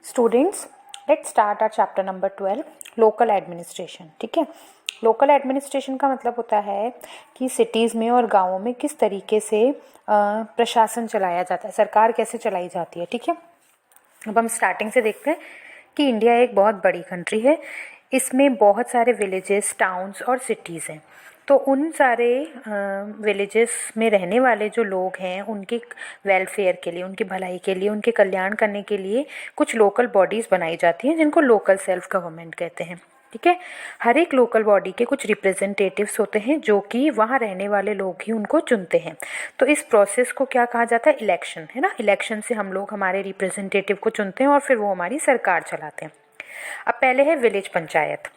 Students, let's start our chapter number 12 local administration. ठीक है, local administration का मतलब होता है कि सिटीज़ में और गांवों में किस तरीके से प्रशासन चलाया जाता है, सरकार कैसे चलाई जाती है। ठीक है, अब हम स्टार्टिंग से देखते हैं कि इंडिया एक बहुत बड़ी कंट्री है। इसमें बहुत सारे विलेजेस, टाउन्स और सिटीज़ हैं। तो उन सारे विलेजेस में रहने वाले जो लोग हैं उनके वेलफेयर के लिए, उनकी भलाई के लिए, उनके कल्याण करने के लिए कुछ लोकल बॉडीज़ बनाई जाती हैं जिनको लोकल सेल्फ गवर्नमेंट कहते हैं। ठीक है, हर एक लोकल बॉडी के कुछ रिप्रेजेंटेटिव्स होते हैं जो कि वहाँ रहने वाले लोग ही उनको चुनते हैं। तो इस प्रोसेस को क्या कहा जाता है? इलेक्शन, है ना। इलेक्शन से हम लोग हमारे रिप्रेजेंटेटिव को चुनते हैं और फिर वो हमारी सरकार चलाते हैं। अब पहले है विलेज पंचायत।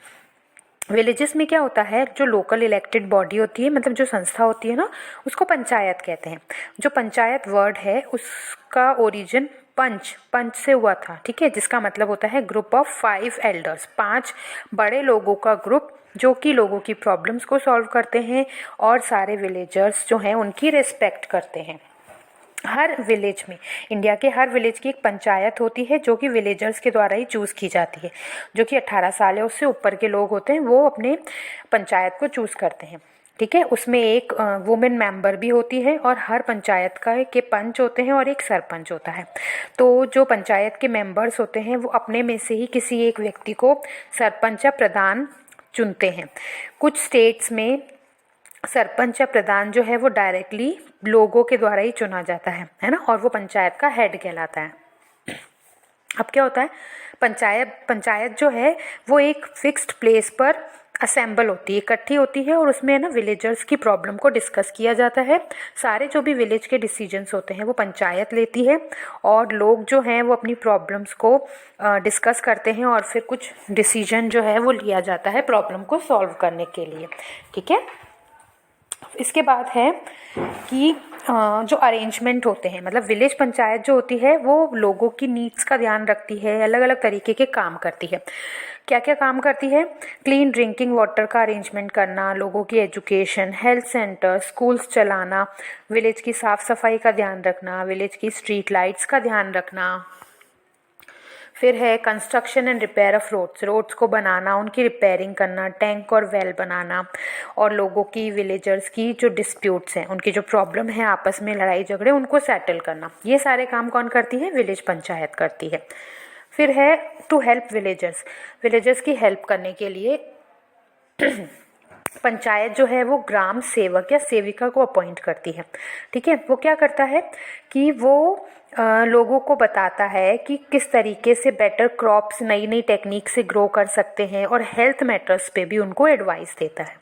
विलेजेस में क्या होता है, जो लोकल इलेक्टेड बॉडी होती है, मतलब जो संस्था होती है ना, उसको पंचायत कहते हैं। जो पंचायत वर्ड है उसका ओरिजिन पंच से हुआ था। ठीक है, जिसका मतलब होता है ग्रुप ऑफ 5 एल्डर्स, 5 बड़े लोगों का ग्रुप जो कि लोगों की प्रॉब्लम्स को सॉल्व करते हैं और सारे विलेजर्स जो हैं उनकी रिस्पेक्ट करते हैं। हर विलेज में, इंडिया के हर विलेज की एक पंचायत होती है जो कि विलेजर्स के द्वारा ही चूज़ की जाती है। जो कि 18 साल या उससे ऊपर के लोग होते हैं वो अपने पंचायत को चूज़ करते हैं। ठीक है, उसमें एक वुमेन मेंबर भी होती है और हर पंचायत के पंच होते हैं और एक सरपंच होता है। तो जो पंचायत के मेंबर्स होते हैं वो अपने में से ही किसी एक व्यक्ति को सरपंच या प्रधान चुनते हैं। कुछ स्टेट्स में सरपंच या प्रधान जो है वो डायरेक्टली लोगों के द्वारा ही चुना जाता है ना, और वो पंचायत का हेड कहलाता है। अब क्या होता है, पंचायत जो है वो एक फिक्स्ड प्लेस पर असेंबल होती है, इकट्ठी होती है, और उसमें ना विलेजर्स की प्रॉब्लम को डिस्कस किया जाता है। सारे जो भी विलेज के डिसीजंस होते हैं वो पंचायत लेती है और लोग जो हैं वो अपनी प्रॉब्लम्स को डिस्कस करते हैं और फिर कुछ डिसीजन जो है वो लिया जाता है प्रॉब्लम को सॉल्व करने के लिए। ठीक है, इसके बाद है कि जो अरेंजमेंट होते हैं, मतलब विलेज पंचायत जो होती है वो लोगों की नीड्स का ध्यान रखती है, अलग अलग तरीके के काम करती है। क्या क्या काम करती है? क्लीन ड्रिंकिंग वाटर का अरेंजमेंट करना, लोगों की एजुकेशन, हेल्थ सेंटर, स्कूल्स चलाना, विलेज की साफ़ सफाई का ध्यान रखना, विलेज की स्ट्रीट लाइट्स का ध्यान रखना। फिर है construction and repair of roads को बनाना, उनकी रिपेयरिंग करना, टैंक और वेल बनाना, और लोगों की, विलेजर्स की जो डिस्प्यूट्स हैं, उनकी जो प्रॉब्लम है आपस में लड़ाई झगड़े, उनको सेटल करना। ये सारे काम कौन करती है? विलेज पंचायत करती है। फिर है टू हेल्प विलेजर्स की हेल्प करने के लिए पंचायत जो है वो ग्राम सेवक या सेविका को अपॉइंट करती है। ठीक है, वो क्या करता है कि वो लोगों को बताता है कि किस तरीके से बेटर क्रॉप्स नई नई टेक्निक से ग्रो कर सकते हैं, और हेल्थ मैटर्स पे भी उनको एडवाइस देता है।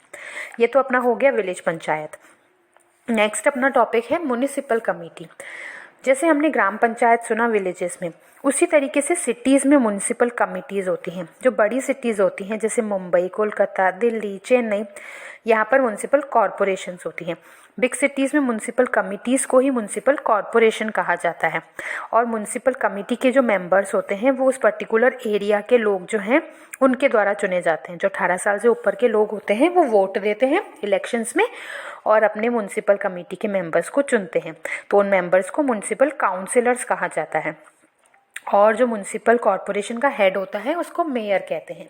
ये तो अपना हो गया विलेज पंचायत। नेक्स्ट अपना टॉपिक है म्युनिसिपल कमेटी। जैसे हमने ग्राम पंचायत सुना विलेजेस में, उसी तरीके से सिटीज़ में म्युनिसिपल कमिटीज़ होती हैं। जो बड़ी सिटीज़ होती हैं जैसे मुंबई, कोलकाता, दिल्ली, चेन्नई, यहाँ पर म्युनिसिपल कॉरपोरेशंस होती हैं। बिग सिटीज़ में म्युनिसिपल कमिटीज़ को ही म्युनिसिपल कॉरपोरेशन कहा जाता है, और म्युनिसिपल कमेटी के जो मेंबर्स होते हैं वो उस पर्टिकुलर एरिया के लोग जो हैं उनके द्वारा चुने जाते हैं। जो 18 साल से ऊपर के लोग होते हैं वो वोट देते हैं इलेक्शंस में और अपने म्युनिसिपल कमेटी के मेंबर्स को चुनते हैं। तो उन मेंबर्स को म्युनिसिपल काउंसिलर्स कहा जाता है, और जो म्युनिसिपल कॉरपोरेशन का हेड होता है उसको मेयर कहते हैं।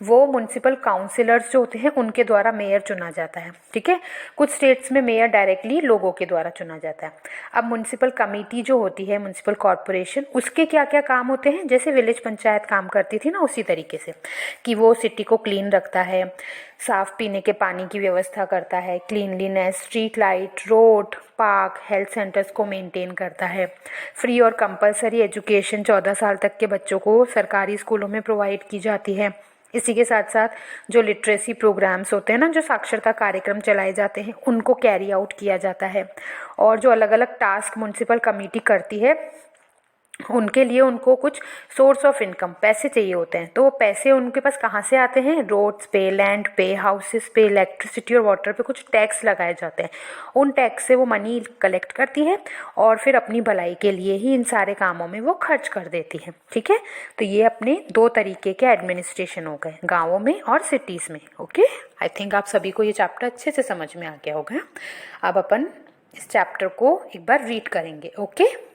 वो म्युनिसिपल काउंसिलर्स जो होते हैं उनके द्वारा मेयर चुना जाता है। ठीक है, कुछ स्टेट्स में मेयर डायरेक्टली लोगों के द्वारा चुना जाता है। अब म्युनिसिपल कमेटी जो होती है, म्युनिसिपल कॉरपोरेशन, उसके क्या क्या काम होते हैं? जैसे विलेज पंचायत काम करती थी ना, उसी तरीके से कि वो सिटी को क्लीन रखता है, साफ़ पीने के पानी की व्यवस्था करता है, cleanliness, street light, road, park, health centres को मेंटेन करता है। फ्री और कंपलसरी एजुकेशन 14 साल तक के बच्चों को सरकारी स्कूलों में प्रोवाइड की जाती है। इसी के साथ साथ जो लिटरेसी प्रोग्राम्स होते हैं ना, जो साक्षरता कार्यक्रम चलाए जाते हैं, उनको कैरी आउट किया जाता है। और जो अलग अलग टास्क म्युनिसिपल कमेटी करती है उनके लिए उनको कुछ सोर्स ऑफ इनकम, पैसे चाहिए होते हैं। तो वो पैसे उनके पास कहाँ से आते हैं? रोड्स पे, लैंड पे, हाउसेस पे, इलेक्ट्रिसिटी और वाटर पे कुछ टैक्स लगाए जाते हैं। उन टैक्स से वो मनी कलेक्ट करती है और फिर अपनी भलाई के लिए ही इन सारे कामों में वो खर्च कर देती है। ठीक है, तो ये अपने 2 तरीके के एडमिनिस्ट्रेशन हो गए, गाँवों में और सिटीज़ में। ओके, आई थिंक आप सभी को ये चैप्टर अच्छे से समझ में आ गया होगा। अब अपन इस चैप्टर को एक बार रीड करेंगे। ओके।